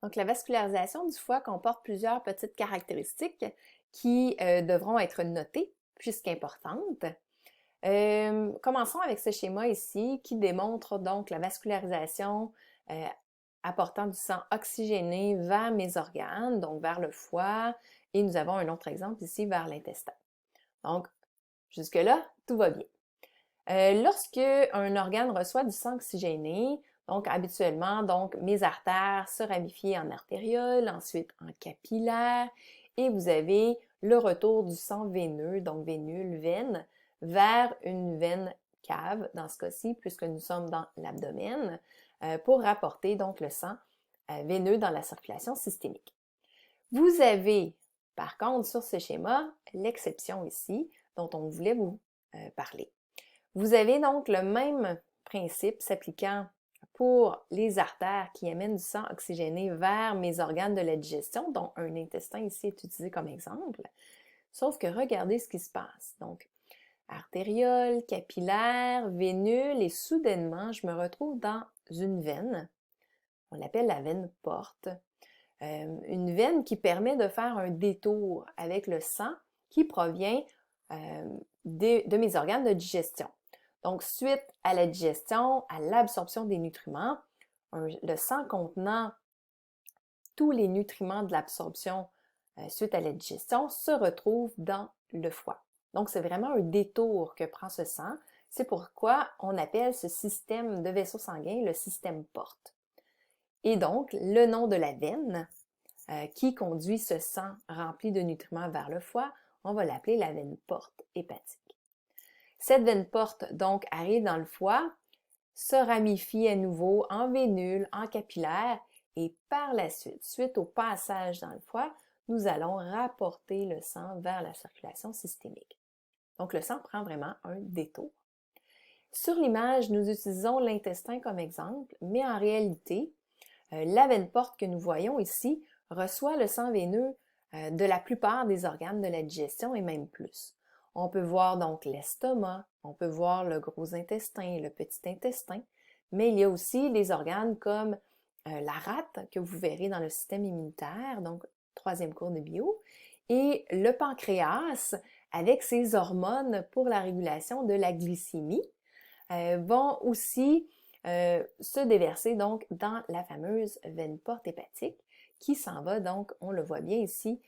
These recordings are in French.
Donc, la vascularisation du foie comporte plusieurs petites caractéristiques qui devront être notées puisqu'importantes. Commençons avec ce schéma ici qui démontre donc la vascularisation euh, apportant du sang oxygéné vers mes organes, donc vers le foie, et nous avons un autre exemple ici vers l'intestin. Donc, jusque-là, tout va bien. Lorsque un organe reçoit du sang oxygéné, donc habituellement, donc mes artères se ramifient en artérioles, ensuite en capillaires, et vous avez le retour du sang veineux, donc vénule, veine, vers une veine cave, dans ce cas-ci, puisque nous sommes dans l'abdomen, pour rapporter donc le sang veineux dans la circulation systémique. Vous avez, par contre, sur ce schéma, l'exception ici, dont on voulait vous parler. Vous avez donc le même principe s'appliquant pour les artères qui amènent du sang oxygéné vers mes organes de la digestion, dont un intestin ici est utilisé comme exemple. Sauf que regardez ce qui se passe. Donc, artériole, capillaire, vénule, et soudainement, je me retrouve dans une veine. On l'appelle la veine porte. Une veine qui permet de faire un détour avec le sang qui provient de mes organes de digestion. Donc, suite à la digestion, à l'absorption des nutriments, le sang contenant tous les nutriments de l'absorption suite à la digestion se retrouve dans le foie. Donc, c'est vraiment un détour que prend ce sang. C'est pourquoi on appelle ce système de vaisseau sanguin le système porte. Et donc, le nom de la veine qui conduit ce sang rempli de nutriments vers le foie, on va l'appeler la veine porte hépatique. Cette veine porte, donc, arrive dans le foie, se ramifie à nouveau en vénule, en capillaire, et par la suite, suite au passage dans le foie, nous allons rapporter le sang vers la circulation systémique. Donc, le sang prend vraiment un détour. Sur l'image, nous utilisons l'intestin comme exemple, mais en réalité, la veine porte que nous voyons ici reçoit le sang veineux de la plupart des organes de la digestion et même plus. On peut voir donc l'estomac, on peut voir le gros intestin et le petit intestin, mais il y a aussi des organes comme la rate que vous verrez dans le système immunitaire, donc troisième cours de bio, et le pancréas avec ses hormones pour la régulation de la glycémie vont aussi se déverser donc dans la fameuse veine porte hépatique qui s'en va donc, on le voit bien ici,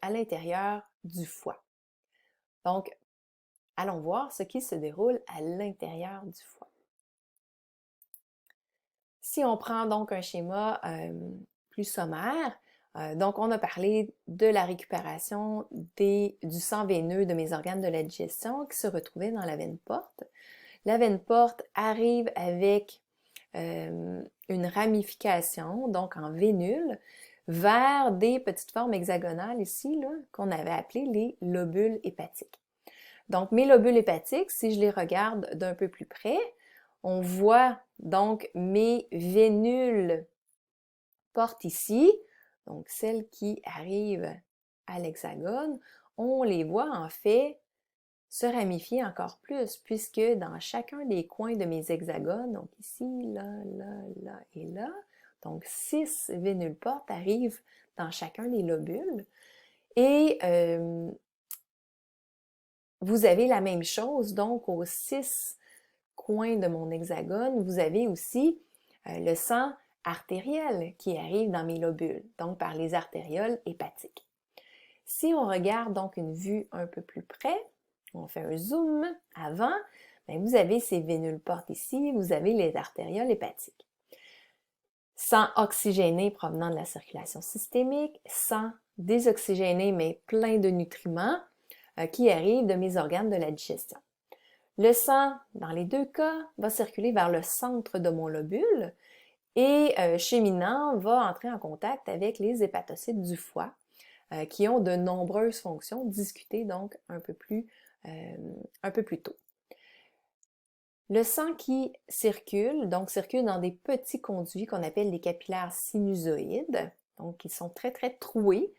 à l'intérieur du foie. Donc, allons voir ce qui se déroule à l'intérieur du foie. Si on prend donc un schéma plus sommaire, donc on a parlé de la récupération du sang veineux de mes organes de la digestion qui se retrouvaient dans la veine porte. La veine porte arrive avec une ramification, donc en vénule, vers des petites formes hexagonales ici, qu'on avait appelées les lobules hépatiques. Donc, mes lobules hépatiques, si je les regarde d'un peu plus près, on voit donc mes vénules portes ici, donc celles qui arrivent à l'hexagone, on les voit en fait se ramifier encore plus, puisque dans chacun des coins de mes hexagones, donc ici, là, là, là et là, donc 6 vénules portes arrivent dans chacun des lobules. Et vous avez la même chose, donc aux 6 coins de mon hexagone, vous avez aussi le sang artériel qui arrive dans mes lobules, donc par les artérioles hépatiques. Si on regarde donc une vue un peu plus près, on fait un zoom avant, bien vous avez ces vénules portes ici, vous avez les artérioles hépatiques. Sang oxygéné provenant de la circulation systémique, sang désoxygéné mais plein de nutriments qui arrivent de mes organes de la digestion. Le sang, dans les deux cas, va circuler vers le centre de mon lobule et cheminant va entrer en contact avec les hépatocytes du foie qui ont de nombreuses fonctions discutées donc un peu plus tôt. Le sang qui circule, donc circule dans des petits conduits qu'on appelle des capillaires sinusoïdes, donc ils sont très très troués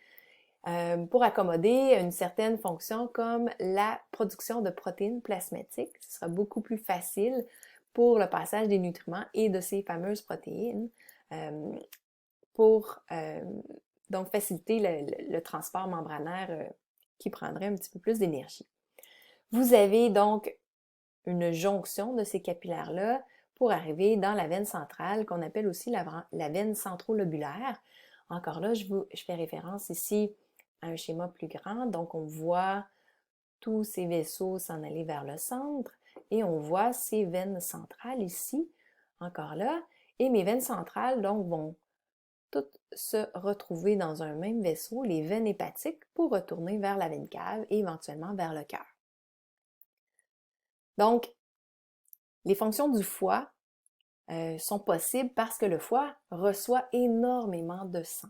pour accommoder une certaine fonction comme la production de protéines plasmatiques. Ce sera beaucoup plus facile pour le passage des nutriments et de ces fameuses protéines pour donc faciliter le transport membranaire qui prendrait un petit peu plus d'énergie. Vous avez donc une jonction de ces capillaires-là pour arriver dans la veine centrale, qu'on appelle aussi la veine centrolobulaire. Encore là, je fais référence ici à un schéma plus grand. Donc, on voit tous ces vaisseaux s'en aller vers le centre et on voit ces veines centrales ici, encore là. Et mes veines centrales, donc, vont toutes se retrouver dans un même vaisseau, les veines hépatiques, pour retourner vers la veine cave et éventuellement vers le cœur. Donc, les fonctions du foie sont possibles parce que le foie reçoit énormément de sang.